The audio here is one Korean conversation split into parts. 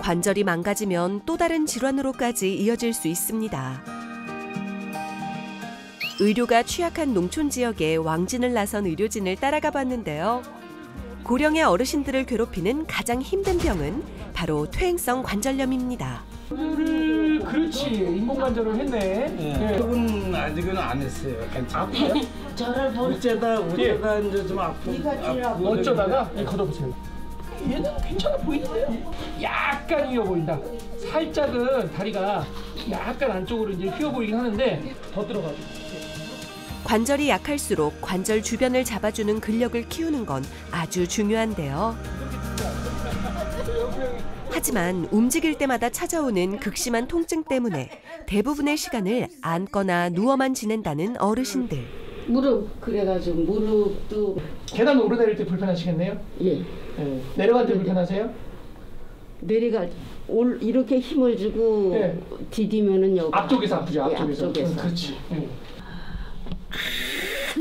관절이 망가지면 또 다른 질환으로까지 이어질 수 있습니다. 의료가 취약한 농촌 지역에 왕진을 나선 의료진을 따라가 봤는데요. 고령의 어르신들을 괴롭히는 가장 힘든 병은 바로 퇴행성 관절염입니다. 그렇지, 인공관절을 했네. 네. 그분 아직은 안 했어요. 괜찮아요? 저를 볼 어쩌다 이제 좀 아프고. 어쩌다가 걷어보세요. 얘는 괜찮아 보이는데요. 약간 휘어 보인다. 살짝은 다리가 약간 안쪽으로 이제 휘어 보이긴 하는데 더 들어가죠. 관절이 약할수록 관절 주변을 잡아주는 근력을 키우는 건 아주 중요한데요. 하지만 움직일 때마다 찾아오는 극심한 통증 때문에 대부분의 시간을 앉거나 누워만 지낸다는 어르신들. 무릎 그래가지고 무릎도 계단 오르내릴 때 불편하시겠네요? 예. 내려갈 때 불편하세요? 내려갈 이렇게 힘을 주고 네. 디디면은 여기 앞쪽에서 아프죠. 예, 앞쪽에서. 앞쪽에서. 그렇지.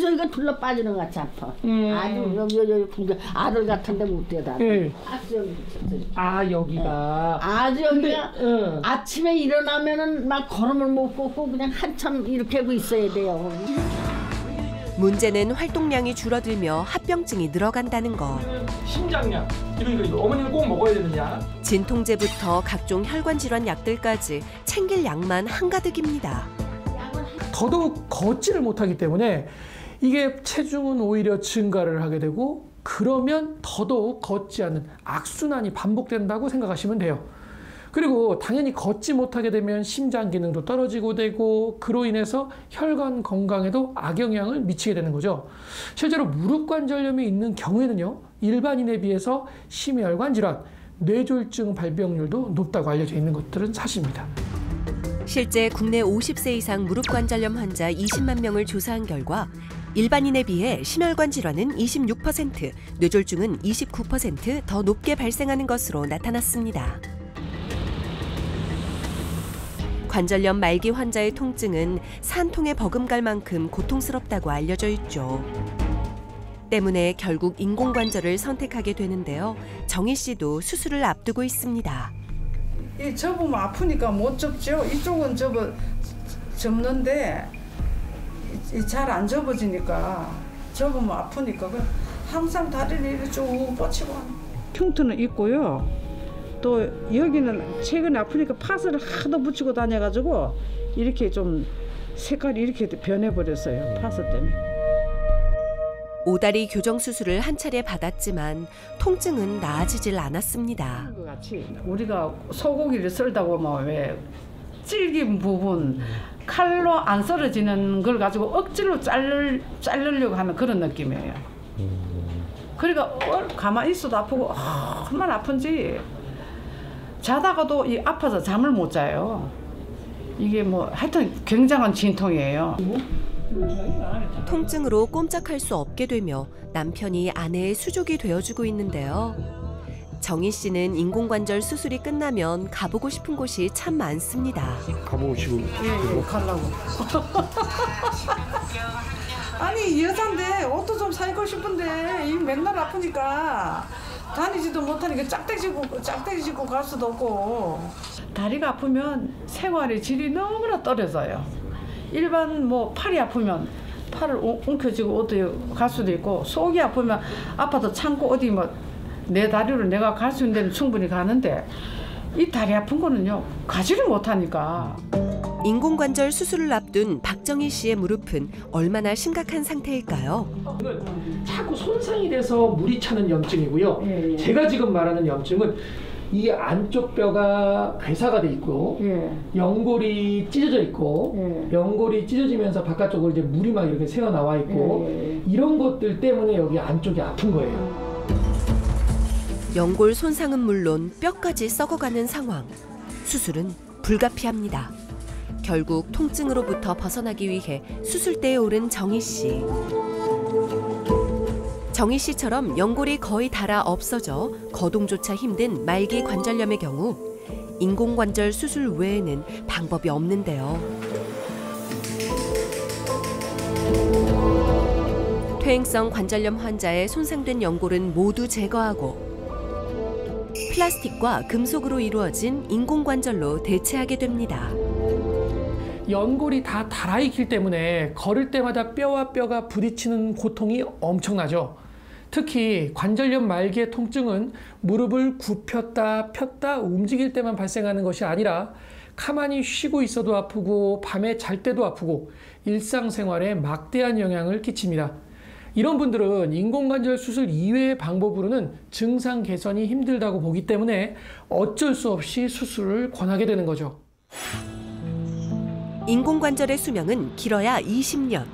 저희가 둘러 빠지는 것 같이 아파. 아주 여기 아들 같은데 못 대다. 아주 여기 붙였어요. 아 여기가. 아주 여기가 아침에 일어나면은 막 걸음을 못 걷고 그냥 한참 이렇게 하고 있어야 돼요. 문제는 활동량이 줄어들며 합병증이 늘어간다는 것. 심장약. 이거 어머니는 꼭 먹어야 되는 약. 진통제부터 각종 혈관 질환 약들까지 챙길 약만 한가득입니다. 더더욱 걷지를 못하기 때문에 이게 체중은 오히려 증가를 하게 되고 그러면 더더욱 걷지 않는 악순환이 반복된다고 생각하시면 돼요. 그리고 당연히 걷지 못하게 되면 심장 기능도 떨어지고 되고 그로 인해서 혈관 건강에도 악영향을 미치게 되는 거죠. 실제로 무릎 관절염이 있는 경우에는요, 일반인에 비해서 심혈관 질환, 뇌졸중 발병률도 높다고 알려져 있는 것들은 사실입니다. 실제 국내 50세 이상 무릎 관절염 환자 20만 명을 조사한 결과 일반인에 비해 심혈관 질환은 26%, 뇌졸중은 29% 더 높게 발생하는 것으로 나타났습니다. 관절염 말기 환자의 통증은 산통에 버금갈 만큼 고통스럽다고 알려져 있죠. 때문에 결국 인공관절을 선택하게 되는데요. 정희 씨도 수술을 앞두고 있습니다. 이 접으면 아프니까 못 접죠. 이쪽은 접는데 잘 안 접어지니까 접으면 아프니까 항상 다리를 이렇게 쭉 뻗치고 흉터는 있고요. 또 여기는 최근에 아프니까 파스를 하도 붙이고 다녀가지고 이렇게 좀 색깔이 이렇게 변해버렸어요. 파스 때문에. 오다리 교정 수술을 한 차례 받았지만 통증은 나아지질 않았습니다. 우리가 소고기를 썰다 보면 왜 질긴 부분 칼로 안 썰어지는 걸 가지고 억지로 자르려고 하는 그런 느낌이에요. 그러니까 가만히 있어도 아프고 얼마나 아픈지 자다가도 이 아파서 잠을 못 자요. 이게 뭐 하여튼 굉장한 진통이에요. 통증으로 꼼짝할 수 없게 되며 남편이 아내의 수족이 되어주고 있는데요. 정희 씨는 인공관절 수술이 끝나면 가보고 싶은 곳이 참 많습니다. 가보고 싶은. 예, 가려고. 아니 여잔데 옷도 좀 사고 싶은데 이 맨날 아프니까 다니지도 못하니까 짝대기 짚고 갈 수도 없고. 다리가 아프면 생활의 질이 너무나 떨어져요. 일반 뭐 팔이 아프면 팔을 움켜쥐고 어디 갈 수도 있고 속이 아프면 아파도 참고 어디 뭐 내 다리로 내가 갈 수 있는 데는 충분히 가는데 이 다리 아픈 거는요 가지를 못하니까. 인공관절 수술을 앞둔 박정희 씨의 무릎은 얼마나 심각한 상태일까요? 자꾸 손상이 돼서 물이 차는 염증이고요. 예. 제가 지금 말하는 염증은 이 안쪽 뼈가 괴사가 돼 있고 연골이 찢어져 있고 연골이 찢어지면서 바깥쪽으로 이제 물이 막 이렇게 새어 나와 있고 이런 것들 때문에 여기 안쪽이 아픈 거예요. 연골 손상은 물론 뼈까지 썩어가는 상황. 수술은 불가피합니다. 결국 통증으로부터 벗어나기 위해 수술대에 오른 정희 씨. 정희 씨처럼 연골이 거의 닳아 없어져 거동조차 힘든 말기 관절염의 경우 인공관절 수술 외에는 방법이 없는데요. 퇴행성 관절염 환자의 손상된 연골은 모두 제거하고 플라스틱과 금속으로 이루어진 인공관절로 대체하게 됩니다. 연골이 다 닳아있기 때문에 걸을 때마다 뼈와 뼈가 부딪히는 고통이 엄청나죠. 특히 관절염 말기의 통증은 무릎을 굽혔다 폈다 움직일 때만 발생하는 것이 아니라 가만히 쉬고 있어도 아프고 밤에 잘 때도 아프고 일상생활에 막대한 영향을 끼칩니다. 이런 분들은 인공관절 수술 이외의 방법으로는 증상 개선이 힘들다고 보기 때문에 어쩔 수 없이 수술을 권하게 되는 거죠. 인공관절의 수명은 길어야 20년.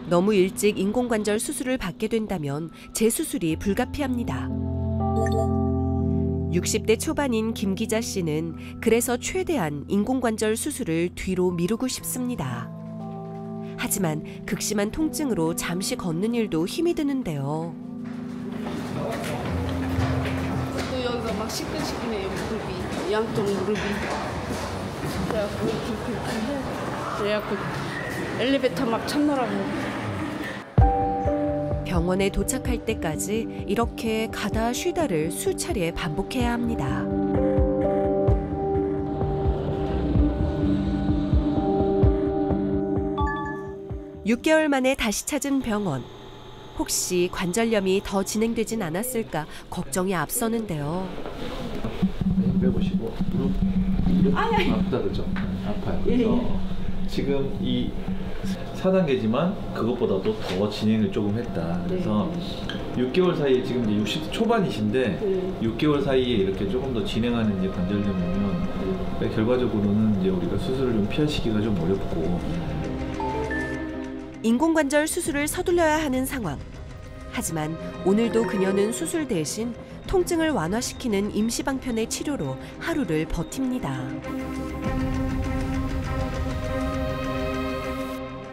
너무 일찍 인공관절 수술을 받게 된다면 재수술이 불가피합니다. 60대 초반인 김 기자 씨는 그래서 최대한 인공관절 수술을 뒤로 미루고 싶습니다. 하지만 극심한 통증으로 잠시 걷는 일도 힘이 드는데요. 또 여기가 막 시끈시끈해요, 무릎이. 양쪽 무릎이. 그래갖고 그래갖고 엘리베이터 막 찾느라고. 병원에 도착할 때까지 이렇게 가다 쉬다를 수차례 반복해야 합니다. (6개월) 만에 다시 찾은 병원. 혹시 관절염이 더 진행되진 않았을까 걱정이 앞서는데요. 빼보시고 무릎 아프다 그죠? 아파요. 그래서 지금 이 4단계지만 그것보다도 더 진행을 조금 했다. 그래서 6개월 사이에 지금 이제 60대 초반이신데 6개월 사이에 이렇게 조금 더 진행하는 이제 관절염이면 결과적으로는 이제 우리가 수술을 좀 피하시기가 좀 어렵고. 인공관절 수술을 서둘러야 하는 상황. 하지만 오늘도 그녀는 수술 대신 통증을 완화시키는 임시방편의 치료로 하루를 버팁니다.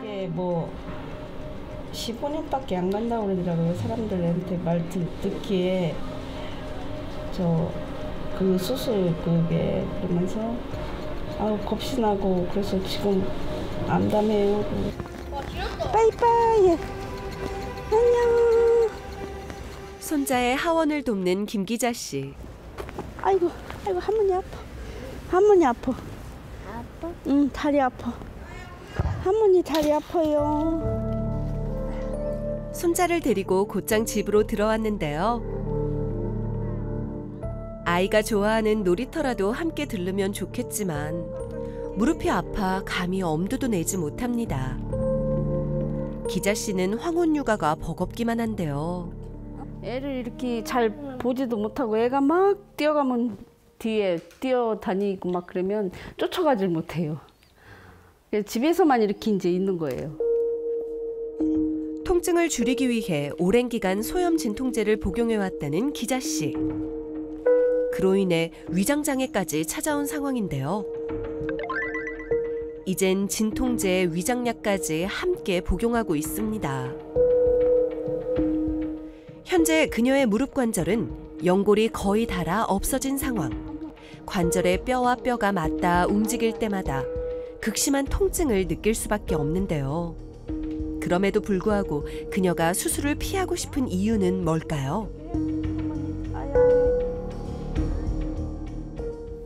이게 뭐 15년밖에 안 간다고 그러더라고요. 사람들한테 말 듣기에 그 수술 그게 그러면서 겁신하고 그래서 지금 암담해요. 빠이빠이. 안녕. 손자의 하원을 돕는 김 기자 씨. 아이고 할머니 아파. 할머니 아파. 아파? 응, 다리 아파. 할머니 다리 아파요. 손자를 데리고 곧장 집으로 들어왔는데요. 아이가 좋아하는 놀이터라도 함께 들르면 좋겠지만 무릎이 아파 감히 엄두도 내지 못합니다. 기자 씨는 황혼 육아가 버겁기만 한데요. 애를 이렇게 잘 보지도 못하고 애가 막 뛰어가면 뒤에 뛰어다니고 막 그러면 쫓아가질 못해요. 그래서 집에서만 이렇게 이제 있는 거예요. 통증을 줄이기 위해 오랜 기간 소염 진통제를 복용해왔다는 기자 씨. 그로 인해 위장장애까지 찾아온 상황인데요. 이젠 진통제, 위장약까지 함께 복용하고 있습니다. 현재 그녀의 무릎 관절은 연골이 거의 닳아 없어진 상황. 관절의 뼈와 뼈가 맞닿아 움직일 때마다 극심한 통증을 느낄 수밖에 없는데요. 그럼에도 불구하고 그녀가 수술을 피하고 싶은 이유는 뭘까요?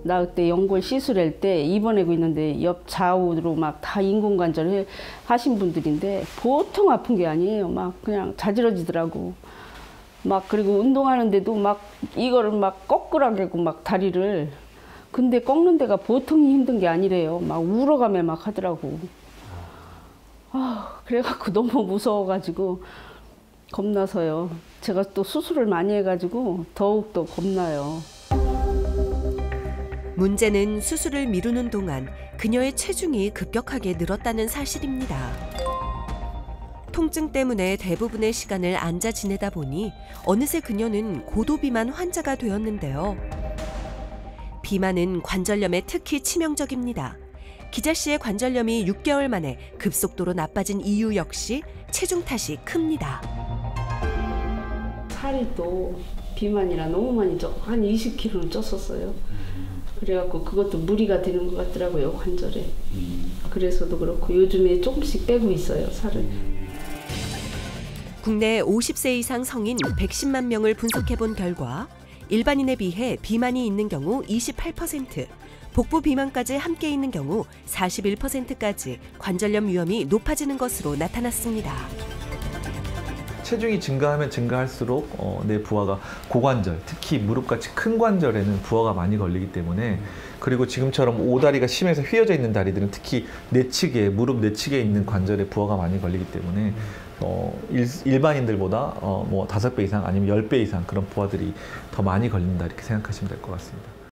나 그때 연골 시술할 때 입원하고 있는데 옆 좌우로 막 다 인공관절 하신 분들인데 보통 아픈 게 아니에요. 막 그냥 자지러지더라고. 막 그리고 운동하는데도 막 이거를 막 거꾸로 하고 막 다리를. 근데 꺾는 데가 보통 힘든 게 아니래요. 막 울어가며 막 하더라고. 그래갖고 너무 무서워가지고 겁나서요. 제가 또 수술을 많이 해가지고 더욱더 겁나요. 문제는 수술을 미루는 동안 그녀의 체중이 급격하게 늘었다는 사실입니다. 통증 때문에 대부분의 시간을 앉아 지내다 보니 어느새 그녀는 고도비만 환자가 되었는데요. 비만은 관절염에 특히 치명적입니다. 기자 씨의 관절염이 6개월 만에 급속도로 나빠진 이유 역시 체중 탓이 큽니다. 살이 또 비만이라 너무 많이 쪄. 한 20kg는 쪘었어요. 그래갖고 그것도 무리가 되는 것 같더라고요, 관절에. 그래서도 그렇고 요즘에 조금씩 빼고 있어요, 살을. 국내 50세 이상 성인 110만 명을 분석해본 결과 일반인에 비해 비만이 있는 경우 28%, 복부 비만까지 함께 있는 경우 41%까지 관절염 위험이 높아지는 것으로 나타났습니다. 체중이 증가하면 증가할수록 내 부하가 고관절, 특히 무릎같이 큰 관절에는 부하가 많이 걸리기 때문에, 그리고 지금처럼 오다리가 심해서 휘어져 있는 다리들은 특히 내측에, 무릎 내측에 있는 관절에 부하가 많이 걸리기 때문에 일반인들보다 뭐 5배 이상 아니면 10배 이상 그런 부하들이 더 많이 걸린다, 이렇게 생각하시면 될 것 같습니다.